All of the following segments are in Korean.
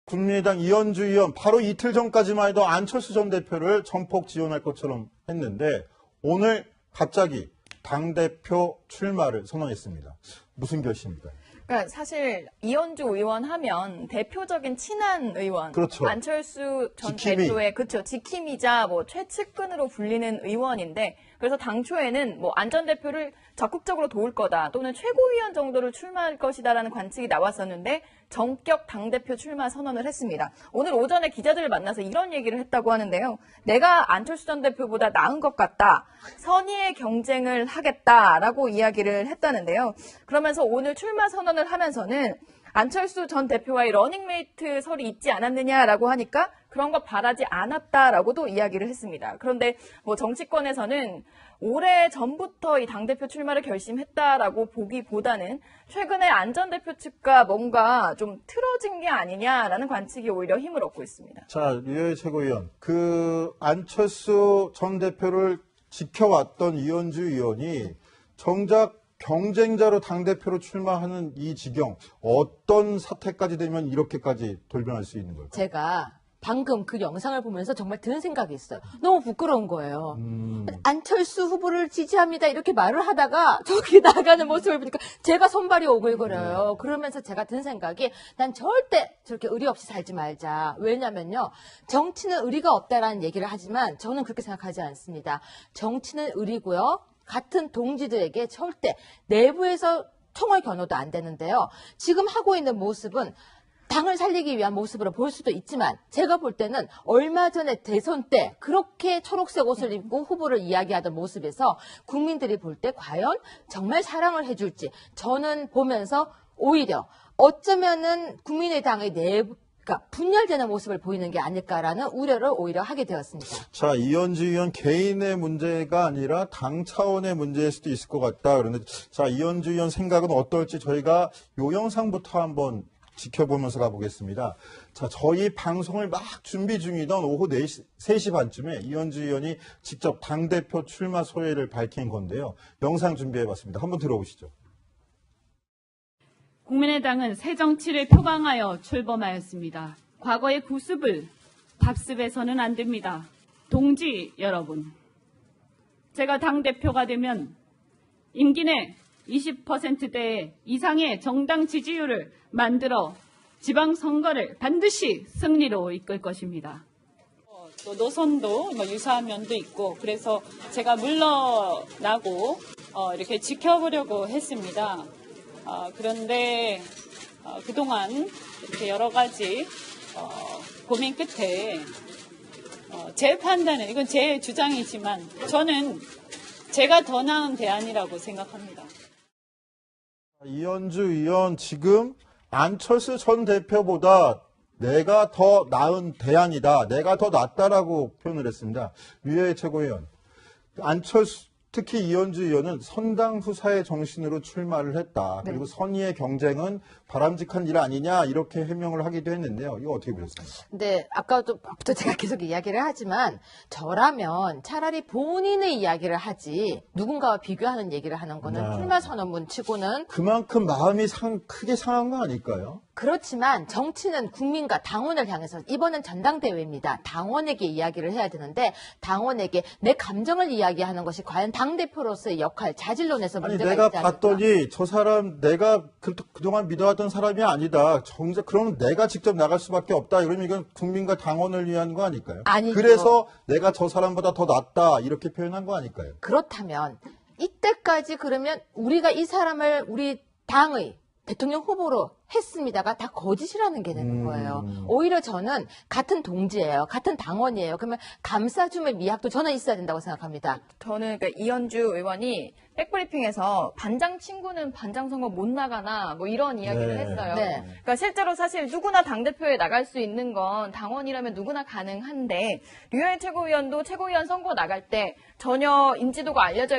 국민의당 이현주 의원 바로 이틀 전까지만 해도 안철수 전 대표를 전폭 지원할 것처럼 했는데 오늘 갑자기 당대표 출마를 선언했습니다. 무슨 결심입니까? 그러니까 사실 이현주 의원 하면 대표적인 친한 의원, 그렇죠. 안철수 전 지킴이. 대표의 그렇죠 지킴이자 뭐 최측근으로 불리는 의원인데 그래서 당초에는 뭐 안 전 대표를 적극적으로 도울 거다 또는 최고위원 정도로 출마할 것이다라는 관측이 나왔었는데 전격 당대표 출마 선언을 했습니다. 오늘 오전에 기자들을 만나서 이런 얘기를 했다고 하는데요. 내가 안철수 전 대표보다 나은 것 같다. 선의의 경쟁을 하겠다라고 이야기를 했다는데요. 그러면서 오늘 출마 선언을 하면서는 안철수 전 대표와의 러닝메이트 설이 있지 않았느냐라고 하니까 그런 거 바라지 않았다라고도 이야기를 했습니다. 그런데 뭐 정치권에서는 오래 전부터 이 당대표 출마를 결심했다라고 보기보다는 최근에 안 전 대표 측과 뭔가 좀 틀어진 게 아니냐라는 관측이 오히려 힘을 얻고 있습니다. 자, 류현희 최고위원. 안철수 전 대표를 지켜왔던 이현주 의원이 정작 경쟁자로 당대표로 출마하는 이 지경, 어떤 사태까지 되면 이렇게까지 돌변할 수 있는 걸까요? 제가 방금 그 영상을 보면서 정말 드는 생각이 있어요. 너무 부끄러운 거예요. 안철수 후보를 지지합니다 이렇게 말을 하다가 저기 나가는 모습을 보니까 제가 손발이 오글거려요. 그러면서 제가 든 생각이 난 절대 저렇게 의리 없이 살지 말자. 왜냐면요. 정치는 의리가 없다라는 얘기를 하지만 저는 그렇게 생각하지 않습니다. 정치는 의리고요. 같은 동지들에게 절대 내부에서 총을 겨눠도 안 되는데요. 지금 하고 있는 모습은 당을 살리기 위한 모습으로 볼 수도 있지만 제가 볼 때는 얼마 전에 대선 때 그렇게 초록색 옷을 입고 후보를 이야기하던 모습에서 국민들이 볼 때 과연 정말 사랑을 해줄지 저는 보면서 오히려 어쩌면은 국민의당의 내부 그러니까 분열되는 모습을 보이는 게 아닐까라는 우려를 오히려 하게 되었습니다. 자, 이현주 의원 개인의 문제가 아니라 당 차원의 문제일 수도 있을 것 같다. 그런데 자, 이현주 의원 생각은 어떨지 저희가 요 영상부터 한번 지켜보면서 가보겠습니다. 자, 저희 방송을 막 준비 중이던 오후 3시 반쯤에 이현주 의원이 직접 당대표 출마 소회를 밝힌 건데요. 영상 준비해봤습니다. 한번 들어보시죠. 국민의당은 새 정치를 표방하여 출범하였습니다. 과거의 구습을 답습해서는 안 됩니다. 동지 여러분, 제가 당대표가 되면 임기 내 20%대 이상의 정당 지지율을 만들어 지방선거를 반드시 승리로 이끌 것입니다. 또 노선도 유사한 면도 있고 그래서 제가 물러나고 이렇게 지켜보려고 했습니다. 그런데 그동안 이렇게 여러 가지 고민 끝에 제 판단은 이건 제 주장이지만 저는 제가 더 나은 대안이라고 생각합니다. 이현주 의원 지금 안철수 전 대표보다 내가 더 나은 대안이다. 내가 더 낫다라고 표현을 했습니다. 류현희 최고위원. 안철수 특히 이현주 의원은 선당 후사의 정신으로 출마를 했다. 그리고 선의의 경쟁은 바람직한 일 아니냐 이렇게 해명을 하기도 했는데요. 이거 어떻게 보셨습니까? 네, 아까부터 제가 계속 이야기를 하지만 저라면 차라리 본인의 이야기를 하지 누군가와 비교하는 얘기를 하는 거는 출마 선언문 치고는 그만큼 마음이 크게 상한 거 아닐까요? 그렇지만 정치는 국민과 당원을 향해서 이번엔 전당대회입니다. 당원에게 이야기를 해야 되는데 당원에게 내 감정을 이야기하는 것이 과연 당대표로서의 역할, 자질론에서 아니 문제가 내가 있지 않을까. 봤더니 저 사람 내가 그동안 믿어왔던 사람이 아니다. 정작 그러면 내가 직접 나갈 수밖에 없다. 이러면 이건 국민과 당원을 위한 거 아닐까요? 아니죠. 그래서 내가 저 사람보다 더 낫다 이렇게 표현한 거 아닐까요? 그렇다면 이때까지 그러면 우리가 이 사람을 우리 당의 대통령 후보로 했습니다가 다 거짓이라는 게 되는 거예요. 오히려 저는 같은 동지예요. 같은 당원이에요. 그러면 감싸줌의 미학도 저는 있어야 된다고 생각합니다. 저는 그러니까 이현주 의원이 백브리핑에서 반장 친구는 반장 선거 못 나가나 뭐 이런 이야기를 네. 했어요. 네. 그러니까 실제로 사실 누구나 당대표에 나갈 수 있는 건 당원이라면 누구나 가능한데 류현희 최고위원도 최고위원 선거 나갈 때 전혀 인지도가 알려져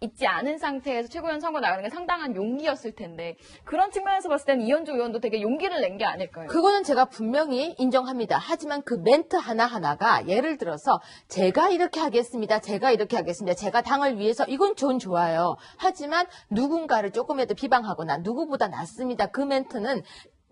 있지 않은 상태에서 최고위원 선거 나가는 게 상당한 용기였을 텐데 그런 측면에서 봤을 때는 이현주 의원도 되게 용기를 낸 게 아닐까요? 그거는 제가 분명히 인정합니다. 하지만 그 멘트 하나하나가 예를 들어서 제가 이렇게 하겠습니다. 제가 이렇게 하겠습니다. 제가 당을 위해서 이건 전 좋아요. 하지만 누군가를 조금이라도 비방하거나 누구보다 낫습니다. 그 멘트는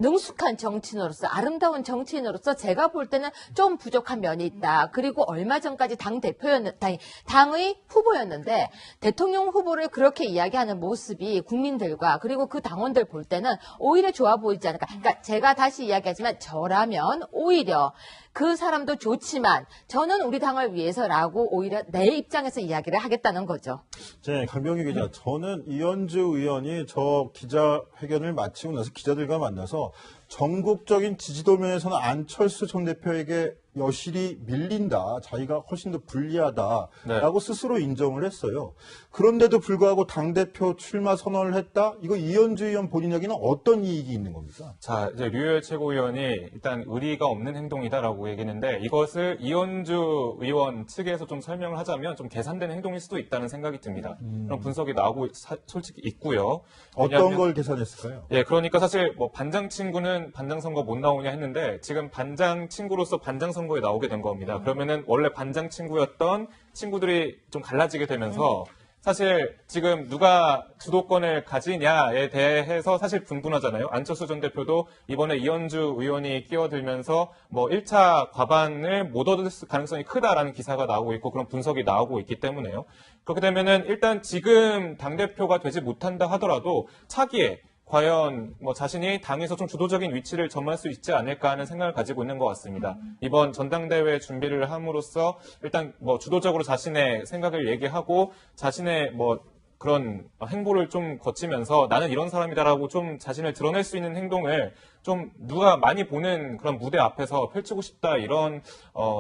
능숙한 정치인으로서 아름다운 정치인으로서 제가 볼 때는 좀 부족한 면이 있다. 그리고 얼마 전까지 당의 후보였는데 대통령 후보를 그렇게 이야기하는 모습이 국민들과 그리고 그 당원들 볼 때는 오히려 좋아 보이지 않을까. 그러니까 제가 다시 이야기하지만 저라면 오히려 그 사람도 좋지만 저는 우리 당을 위해서라고 오히려 내 입장에서 이야기를 하겠다는 거죠. 네, 강병희 기자. 저는 이현주 의원이 저 기자회견을 마치고 나서 기자들과 만나서 전국적인 지지도면에서는 안철수 전 대표에게 여실히 밀린다. 자기가 훨씬 더 불리하다라고 스스로 인정을 했어요. 그런데도 불구하고 당대표 출마 선언을 했다? 이거 이현주 의원 본인에게는 어떤 이익이 있는 겁니까? 자, 이제 류호열 최고위원이 일단 의리가 없는 행동이다라고 얘기했는데 이것을 이현주 의원 측에서 좀 설명을 하자면 좀 계산된 행동일 수도 있다는 생각이 듭니다. 그런 분석이 나오고 솔직히 있고요. 어떤 걸 계산했을까요? 예, 그러니까 사실 뭐 반장 친구는 반장 선거 못 나오냐 했는데 지금 반장 친구로서 반장 선거에 나오게 된 겁니다. 그러면은 원래 반장 친구였던 친구들이 좀 갈라지게 되면서 사실 지금 누가 주도권을 가지냐에 대해서 사실 분분하잖아요. 안철수 전 대표도 이번에 이현주 의원이 끼어들면서 뭐 1차 과반을 못 얻을 가능성이 크다라는 기사가 나오고 있고 그런 분석이 나오고 있기 때문에요. 그렇게 되면은 일단 지금 당대표가 되지 못한다 하더라도 차기에 과연 뭐 자신이 당에서 좀 주도적인 위치를 점할 수 있지 않을까 하는 생각을 가지고 있는 것 같습니다. 이번 전당대회 준비를 함으로써 일단 뭐 주도적으로 자신의 생각을 얘기하고 자신의 뭐 그런 행보를 좀 거치면서 나는 이런 사람이다라고 좀 자신을 드러낼 수 있는 행동을 좀 누가 많이 보는 그런 무대 앞에서 펼치고 싶다 이런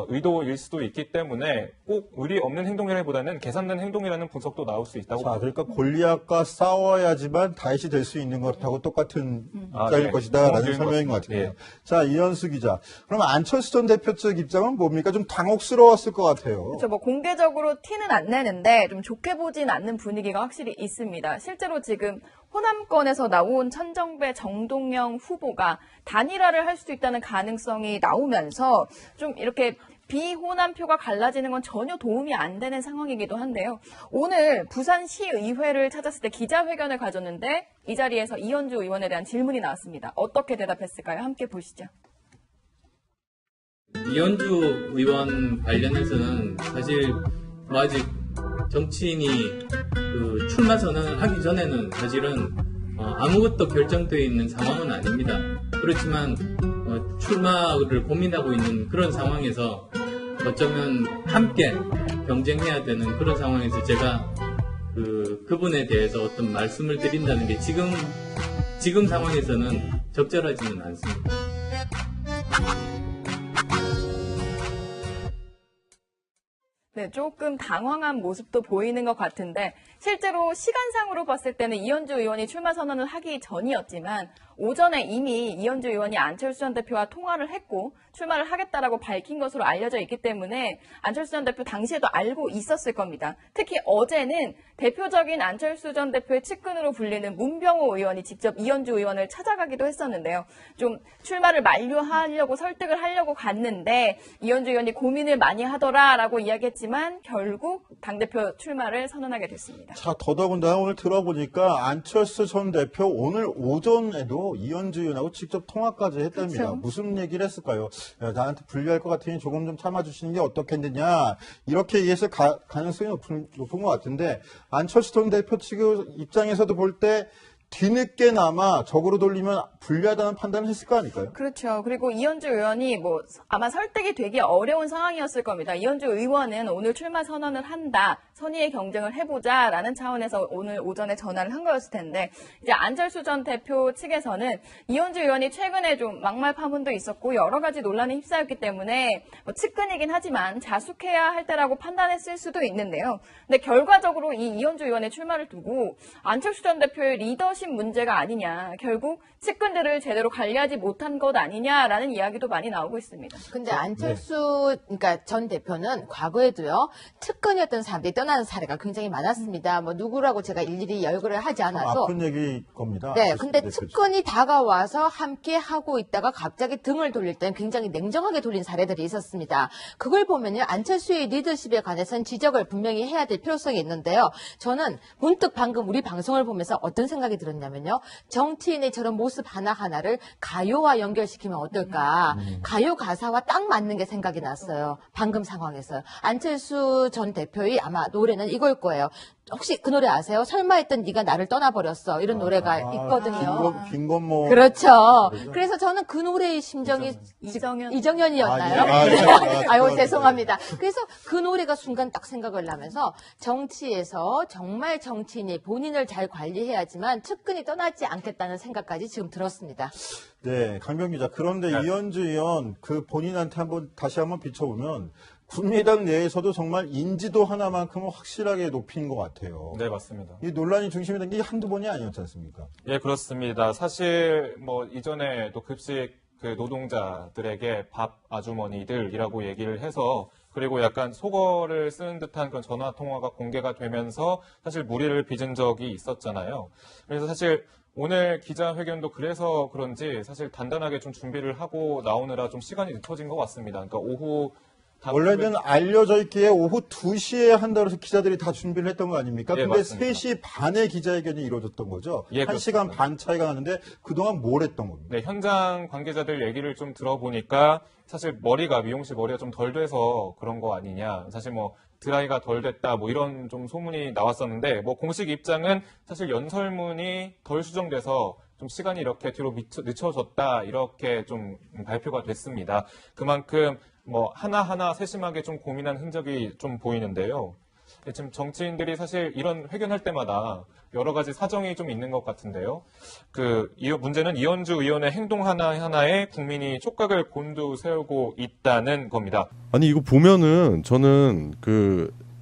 의도일 수도 있기 때문에 꼭 의리 없는 행동이라기보다는 계산된 행동이라는 분석도 나올 수 있다고 자, 봅니다. 그러니까 골리앗과 싸워야지만 다윗이 될 수 있는 것하고 똑같은 입장일 네. 것이다라는 그런 설명인 것 것 같은데요. 같습니다. 자, 이현수 기자. 그럼 안철수 전 대표 측 입장은 뭡니까? 좀 당혹스러웠을 것 같아요. 그렇죠. 뭐 공개적으로 티는 안 내는데 좀 좋게 보진 않는 분위기가 확실히 있습니다. 실제로 지금 호남권에서 나온 천정배 정동영 후보가 단일화를 할 수 있다는 가능성이 나오면서 좀 이렇게 비호남표가 갈라지는 건 전혀 도움이 안 되는 상황이기도 한데요. 오늘 부산시의회를 찾았을 때 기자회견을 가졌는데 이 자리에서 이현주 의원에 대한 질문이 나왔습니다. 어떻게 대답했을까요? 함께 보시죠. 이현주 의원 관련해서는 사실 뭐 아직 정치인이 그 출마 선언을 하기 전에는 사실은 아무것도 결정되어 있는 상황은 아닙니다. 그렇지만 출마를 고민하고 있는 그런 상황에서 어쩌면 함께 경쟁해야 되는 그런 상황에서 제가 그분에 대해서 어떤 말씀을 드린다는 게 지금 상황에서는 적절하지는 않습니다. 네, 조금 당황한 모습도 보이는 것 같은데 실제로 시간상으로 봤을 때는 이현주 의원이 출마 선언을 하기 전이었지만 오전에 이미 이현주 의원이 안철수 전 대표와 통화를 했고 출마를 하겠다라고 밝힌 것으로 알려져 있기 때문에 안철수 전 대표 당시에도 알고 있었을 겁니다. 특히 어제는 대표적인 안철수 전 대표의 측근으로 불리는 문병호 의원이 직접 이현주 의원을 찾아가기도 했었는데요. 좀 출마를 만류하려고 설득을 하려고 갔는데 이현주 의원이 고민을 많이 하더라라고 이야기했지만 결국 당대표 출마를 선언하게 됐습니다. 자, 더더군다나 오늘 들어보니까 안철수 전 대표 오늘 오전에도 이현주 의원하고 직접 통화까지 했답니다. 그렇죠. 무슨 얘기를 했을까요? 야, 나한테 불리할 것 같으니 조금 좀 참아주시는 게 어떻겠느냐. 이렇게 얘기했을 가능성이 높은 것 같은데 안철수 전 대표 측 입장에서도 볼 때 뒤늦게나마 적으로 돌리면 불리하다는 판단을 했을 거 아닐까요? 그렇죠. 그리고 이현주 의원이 뭐 아마 설득이 되기 어려운 상황이었을 겁니다. 이현주 의원은 오늘 출마 선언을 한다. 선의의 경쟁을 해보자라는 차원에서 오늘 오전에 전화를 한 거였을 텐데 이제 안철수 전 대표 측에서는 이현주 의원이 최근에 좀 막말 파문도 있었고 여러 가지 논란에 휩싸였기 때문에 뭐 측근이긴 하지만 자숙해야 할 때라고 판단했을 수도 있는데요. 근데 결과적으로 이 이현주 의원의 출마를 두고 안철수 전 대표의 리더십 문제가 아니냐. 결국 측근들을 제대로 관리하지 못한 것 아니냐라는 이야기도 많이 나오고 있습니다. 근데 안철수 그러니까 전 대표는 과거에도요. 측근이었던 사람들이 떠나는 사례가 굉장히 많았습니다. 뭐 누구라고 제가 일일이 열거를 하지 않아서 아픈 얘기일 겁니다. 네, 안철수 근데 대표 측. 측근이 다가와서 함께 하고 있다가 갑자기 등을 돌릴 때는 굉장히 냉정하게 돌린 사례들이 있었습니다. 그걸 보면요. 안철수의 리더십에 관해서는 지적을 분명히 해야 될 필요성이 있는데요. 저는 문득 방금 우리 방송을 보면서 어떤 생각이 들었어요? 들었냐면요. 정치인의 저런 모습 하나하나를 가요와 연결시키면 어떨까. 가요 가사와 딱 맞는 게 생각이 났어요. 방금 상황에서. 안철수 전 대표의 아마 노래는 이걸 거예요. 혹시 그 노래 아세요? 설마 했던 네가 나를 떠나버렸어. 이런 노래가 있거든요. 김건모. 그렇죠. 그래서 저는 그 노래의 심정이 이정현이었나요? 아유, 죄송합니다. 그래서 그 노래가 순간 딱 생각을 하면서 정치에서 정말 정치인이 본인을 잘 관리해야지만 측근이 떠나지 않겠다는 생각까지 지금 들었습니다. 네, 강병 기자. 그런데 이현주 의원 그 본인한테 다시 한번 비춰보면 국민의당 내에서도 정말 인지도 하나만큼은 확실하게 높인 것 같아요. 네, 맞습니다. 이 논란이 중심이 된 게 한두 번이 아니었지 않습니까? 예, 그렇습니다. 사실 뭐 이전에도 급식 그 노동자들에게 밥 아주머니들이라고 얘기를 해서 그리고 약간 속어를 쓰는 듯한 그런 전화 통화가 공개가 되면서 사실 무리를 빚은 적이 있었잖아요. 그래서 사실 오늘 기자회견도 그래서 그런지 사실 단단하게 좀 준비를 하고 나오느라 좀 시간이 늦춰진 것 같습니다. 그러니까 오후 원래는 알려져 있기에 오후 2시에 한다고 해서 기자들이 다 준비를 했던 거 아닙니까? 예, 근데 맞습니다. 3시 반에 기자회견이 이루어졌던 거죠? 예, 1시간 반 차이가 나는데 그동안 뭘 했던 겁니까? 네, 현장 관계자들 얘기를 좀 들어보니까 사실 미용실 머리가 좀 덜 돼서 그런 거 아니냐. 사실 뭐 드라이가 덜 됐다 뭐 이런 좀 소문이 나왔었는데 뭐 공식 입장은 사실 연설문이 덜 수정돼서 좀 시간이 이렇게 뒤로 늦춰졌다 이렇게 좀 발표가 됐습니다. 그만큼 뭐 하나하나 세심하게 좀 고민한 흔적이 좀 보이는데요. 지금 정치인들이 사실 이런 회견할 때마다 여러 가지 사정이 좀 있는 것 같은데요. 문제는 이현주 의원의 행동 하나하나에 국민이 촉각을 곤두세우고 있다는 겁니다. 아니 이거 보면은 저는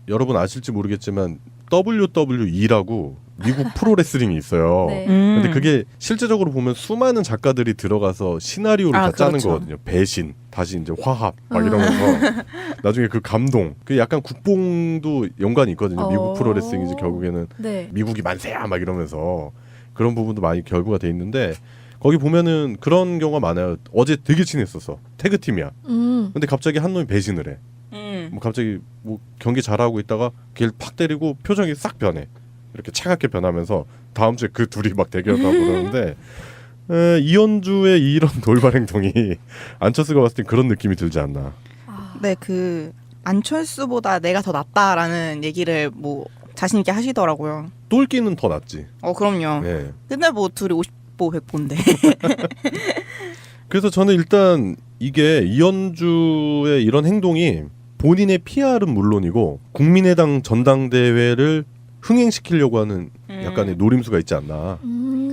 여러분 아실지 모르겠지만 WWE라고 미국 프로레슬링이 있어요. 네. 근데 그게 실제적으로 보면 수많은 작가들이 들어가서 시나리오를 다 짜는 그렇죠. 거거든요. 배신, 다시 이제 화합 막 이러면서 나중에 그 감동, 그 약간 국뽕도 연관이 있거든요. 미국 프로레슬링이 이제 결국에는 네. 미국이 만세야 막 이러면서 그런 부분도 많이 결부가 돼 있는데 거기 보면은 그런 경우가 많아요. 어제 되게 친했었어. 태그팀이야. 근데 갑자기 한 놈이 배신을 해. 뭐 갑자기 뭐 경기 잘하고 있다가 걔를 팍 때리고 표정이 싹 변해. 이렇게 차갑게 변하면서 다음 주에 그 둘이 막 대결하고 그러는데 이현주의 이런 돌발 행동이 안철수가 봤을 땐 그런 느낌이 들지 않나. 네, 안철수보다 내가 더 낫다라는 얘기를 뭐 자신 있게 하시더라고요. 똘끼는 더 낫지. 그럼요. 네. 근데 뭐 둘이 50보 100보인데. 그래서 저는 일단 이게 이현주의 이런 행동이 본인의 PR은 물론이고 국민의당 전당대회를 흥행시키려고 하는 약간의 노림수가 있지 않나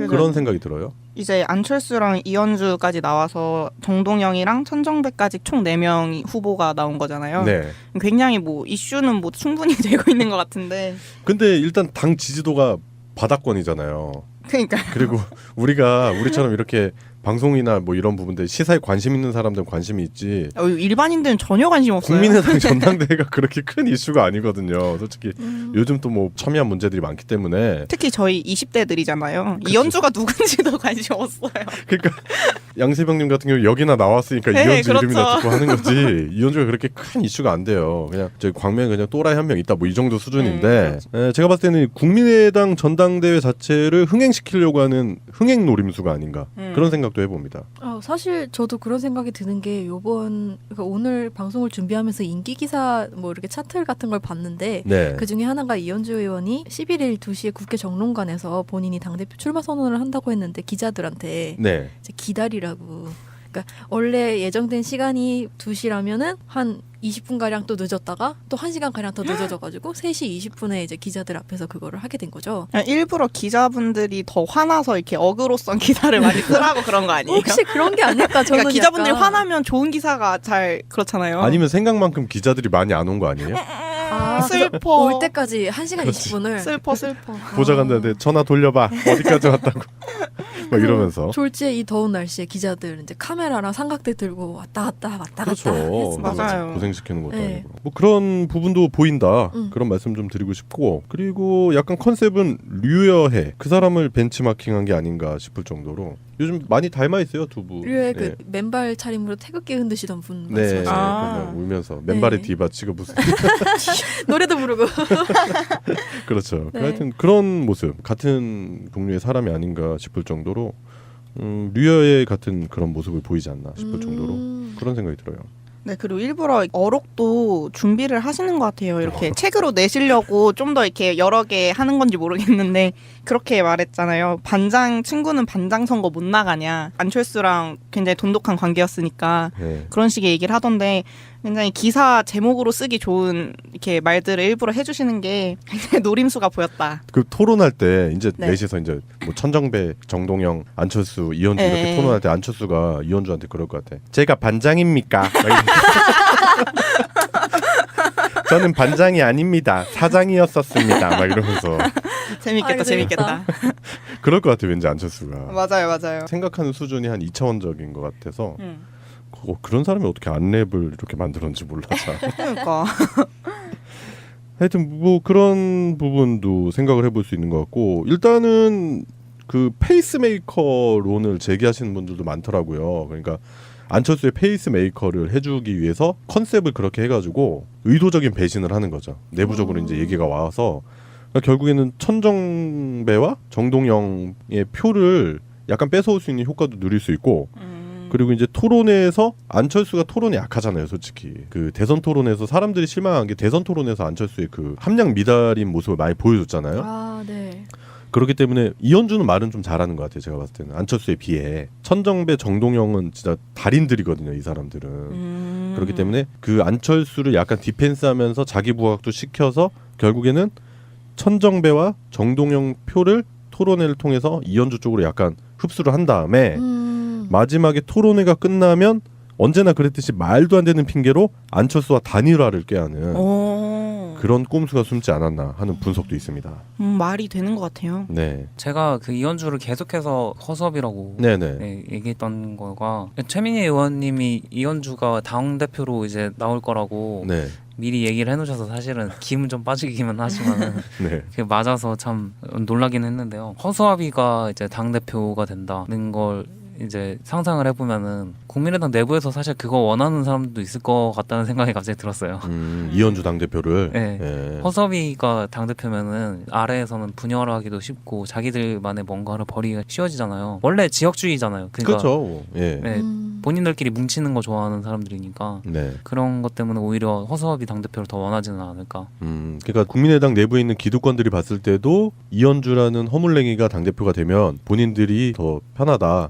그런 생각이 들어요. 이제 안철수랑 이현주까지 나와서 정동영이랑 천정배까지 총 4명이 후보가 나온 거잖아요. 네. 굉장히 뭐 이슈는 뭐 충분히 되고 있는 것 같은데. 근데 일단 당 지지도가 바닥권이잖아요. 그러니까. 그리고 우리처럼 이렇게 방송이나 뭐 이런 부분들 시사에 관심 있는 사람들은 관심이 있지. 일반인들은 전혀 관심 없어요. 국민의당 전당대회가 그렇게 큰 이슈가 아니거든요. 솔직히 요즘 또 뭐 첨예한 문제들이 많기 때문에. 특히 저희 20대들이잖아요. 이현주가 누군지도 관심 없어요. 그러니까 양세병님 같은 경우 여기나 나왔으니까 네, 이현주 그렇죠. 이름이나 듣고 하는 거지. 이현주가 그렇게 큰 이슈가 안 돼요. 그냥 저희 광명에 그냥 또라이 한 명 있다 뭐 이 정도 수준인데 제가 봤을 때는 국민의당 전당대회 자체를 흥행시키려고 하는 흥행 노림수가 아닌가 그런 생각도 해봅니다. 사실 저도 그런 생각이 드는 게 그러니까 오늘 방송을 준비하면서 인기 기사 뭐 이렇게 차트 같은 걸 봤는데 네. 그 중에 하나가 이현주 의원이 11일 2시에 국회 정론관에서 본인이 당대표 출마 선언을 한다고 했는데 기자들한테 네. 이제 기다리라고. 그러니까 원래 예정된 시간이 2시라면은 한 20분가량 또 늦었다가 또 1시간가량 더 늦어져가지고 3시 20분에 이제 기자들 앞에서 그거를 하게 된 거죠. 일부러 기자분들이 더 화나서 이렇게 어그로성 기사를 많이 쓰라고 그런 거 아니에요? 혹시 그런 게 아닐까 저는 그러니까 기자분들이 약간. 화나면 좋은 기사가 잘 그렇잖아요. 아니면 생각만큼 기자들이 많이 안 온 거 아니에요? 슬퍼. 올 때까지 1시간 20분을 슬퍼. 보좌관들한테 전화 돌려봐. 어디까지 왔다고. 막 이러면서. 졸지에 이 더운 날씨에 기자들 이제 카메라랑 삼각대 들고 왔다 갔다 그렇죠. 했습니다. 맞아요. 고생시키는 것도 네. 아니고. 뭐 그런 부분도 보인다. 그런 말씀 좀 드리고 싶고. 그리고 약간 컨셉은 류여해. 그 사람을 벤치마킹한 게 아닌가 싶을 정도로 요즘 많이 닮아 있어요 두 분. 류의 그 맨발 차림으로 태극기 흔드시던 분 네, 말씀하시죠? 그냥 울면서 맨발의 네. 디바 지금 무슨 노래도 부르고. 그렇죠. 네. 하여튼 그런 모습 같은 종류의 사람이 아닌가 싶을 정도로 류여의 같은 그런 모습을 보이지 않나 싶을 정도로 그런 생각이 들어요. 네, 그리고 일부러 어록도 준비를 하시는 것 같아요. 이렇게 책으로 내시려고 좀 더 이렇게 여러 개 하는 건지 모르겠는데 그렇게 말했잖아요. 반장 친구는 반장 선거 못 나가냐. 안철수랑 굉장히 돈독한 관계였으니까 네. 그런 식의 얘기를 하던데 굉장히 기사 제목으로 쓰기 좋은 이렇게 말들을 일부러 해주시는 게 굉장히 노림수가 보였다. 그 토론할 때 이제 네. 넷이서 이제 뭐 천정배, 정동영, 안철수, 이현주 이렇게 네. 토론할 때 안철수가 이현주한테 그럴 것 같아. 제가 반장입니까? 막 이러면서. 저는 반장이 아닙니다. 사장이었었습니다. 막 이러면서 재밌겠다, 아이고, 재밌겠다. 그럴 것 같아 왠지 안철수가. 맞아요, 맞아요. 생각하는 수준이 한 2차원적인 것 같아서 그런 사람이 어떻게 안랩을 이렇게 만들었는지 몰라. 그러니까. 하여튼 뭐 그런 부분도 생각을 해볼 수 있는 것 같고 일단은 그 페이스메이커론을 제기하시는 분들도 많더라고요. 그러니까 안철수의 페이스메이커를 해주기 위해서 컨셉을 그렇게 해가지고 의도적인 배신을 하는 거죠. 내부적으로 이제 얘기가 와서 그러니까 결국에는 천정배와 정동영의 표를 약간 뺏어올 수 있는 효과도 누릴 수 있고 그리고 이제 토론에서 안철수가 토론이 약하잖아요, 솔직히. 그 대선 토론에서 사람들이 실망한 게 대선 토론에서 안철수의 그 함량 미달인 모습을 많이 보여줬잖아요. 아, 네. 그렇기 때문에 이현주는 말은 좀 잘하는 것 같아요, 제가 봤을 때는. 안철수에 비해. 천정배, 정동영은 진짜 달인들이거든요, 이 사람들은. 그렇기 때문에 그 안철수를 약간 디펜스하면서 자기 부각도 시켜서 결국에는 천정배와 정동영 표를 토론회를 통해서 이현주 쪽으로 약간 흡수를 한 다음에 마지막에 토론회가 끝나면 언제나 그랬듯이 말도 안 되는 핑계로 안철수와 단일화를 꾀하는 그런 꼼수가 숨지 않았나 하는 분석도 있습니다. 말이 되는 것 같아요. 네, 제가 그 이현주를 계속해서 허수아비라고 네네. 네, 얘기했던 거가 최민희 의원님이 이현주가 당대표로 이제 나올 거라고 네, 미리 얘기를 해놓으셔서 사실은 기분 좀 빠지기만 하지만 네. 그게 맞아서 참 놀라긴 했는데요. 허수아비가 이제 당대표가 된다는 걸 이제 상상을 해보면은 국민의당 내부에서 사실 그거 원하는 사람도 있을 것 같다는 생각이 갑자기 들었어요. 이현주 당대표를. 네. 네. 허수아비가 당대표면은 아래에서는 분열하기도 쉽고 자기들만의 뭔가를 벌이기가 쉬워지잖아요. 원래 지역주의잖아요. 그러니까 그렇죠. 예. 네, 본인들끼리 뭉치는 거 좋아하는 사람들이니까 네. 그런 것 때문에 오히려 허수아비 당대표를 더 원하지는 않을까. 그러니까 국민의당 내부에 있는 기득권들이 봤을 때도 이현주라는 허물랭이가 당대표가 되면 본인들이 더 편하다.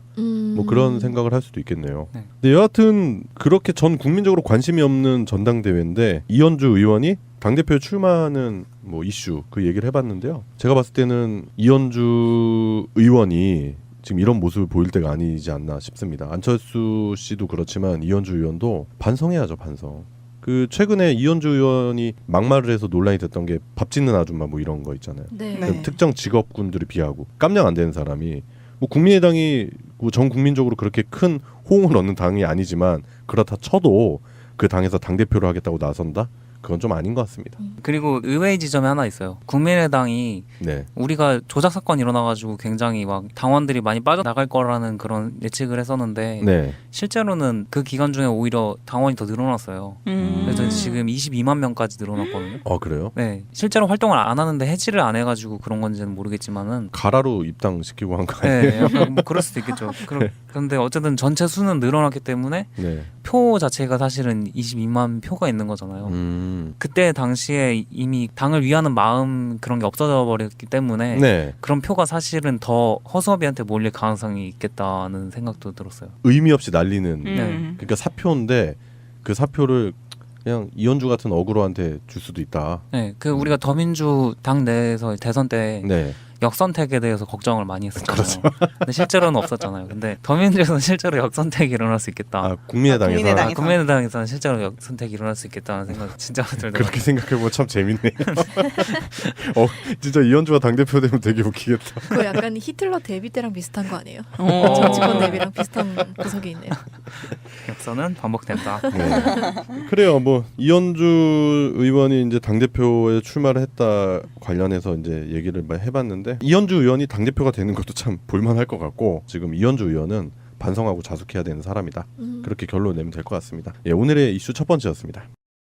뭐 그런 생각을 할 수도 있겠네요. 네. 근데 여하튼 그렇게 전 국민적으로 관심이 없는 전당대회인데 이현주 의원이 당대표에 출마하는 뭐 이슈 그 얘기를 해봤는데요. 제가 봤을 때는 이현주 의원이 지금 이런 모습을 보일 때가 아니지 않나 싶습니다. 안철수 씨도 그렇지만 이현주 의원도 반성해야죠, 반성. 그 최근에 이현주 의원이 막말을 해서 논란이 됐던 게 밥 짓는 아줌마 뭐 이런 거 있잖아요. 네. 네. 특정 직업군들을 비하고 깜냥 안 되는 사람이 뭐 국민의당이 뭐 전 국민적으로 그렇게 큰 호응을 얻는 당이 아니지만 그렇다 쳐도 그 당에서 당대표를 하겠다고 나선다? 그건 좀 아닌 것 같습니다. 그리고 의외의 지점이 하나 있어요. 국민의당이 네. 우리가 조작 사건이 일어나가지고 굉장히 막 당원들이 많이 빠져나갈 거라는 그런 예측을 했었는데 네. 실제로는 그 기간 중에 오히려 당원이 더 늘어났어요. 그래서 지금 22만 명까지 늘어났거든요. 그래요? 네, 실제로 활동을 안 하는데 해지를 안 해가지고 그런 건지는 모르겠지만은 가라로 입당시키고 한 거 아니에요? 네, 약간 뭐 그럴 수도 있겠죠. 그런데 어쨌든 전체 수는 늘어났기 때문에 네. 표 자체가 사실은 22만 표가 있는 거잖아요. 그때 당시에 이미 당을 위하는 마음 그런 게 없어져 버렸기 때문에 네. 그런 표가 사실은 더 허수아비한테 몰릴 가능성이 있겠다는 생각도 들었어요. 의미 없이 날리는 네. 그러니까 사표인데 그 사표를 그냥 이현주 같은 어그로한테 줄 수도 있다. 네, 그 우리가 더민주 당 내에서 대선 때 네. 역선택에 대해서 걱정을 많이 했었잖아요. 근데 실제로는 없었잖아요. 근데 더민주에서는 실제로 역선택이 일어날 수 있겠다. 국민의당에서 국민의당에서는 실제로 역선택이 일어날 수 있겠다는 생각이 진짜 들더라고요. 그렇게 생각해보면 참 재밌네요. 진짜 이현주가 당대표 되면 되게 웃기겠다. 그거 약간 히틀러 데뷔 때랑 비슷한 거 아니에요? 어. 정치권 데뷔랑 비슷한 구석이 있네요. 역선은 반복된다. 네. 그래요. 뭐 이현주 의원이 이제 당 대표에 출마를 했다 관련해서 이제 얘기를 해봤는데 있는데 이현주 의원이 당대표가 되는 것도 참 볼만할 것 같고 지금 이현주 의원은 반성하고 자숙해야 되는 사람이다. 그렇게 결론 내면 될 것 같습니다. 예, 오늘의 이슈 첫 번째였습니다.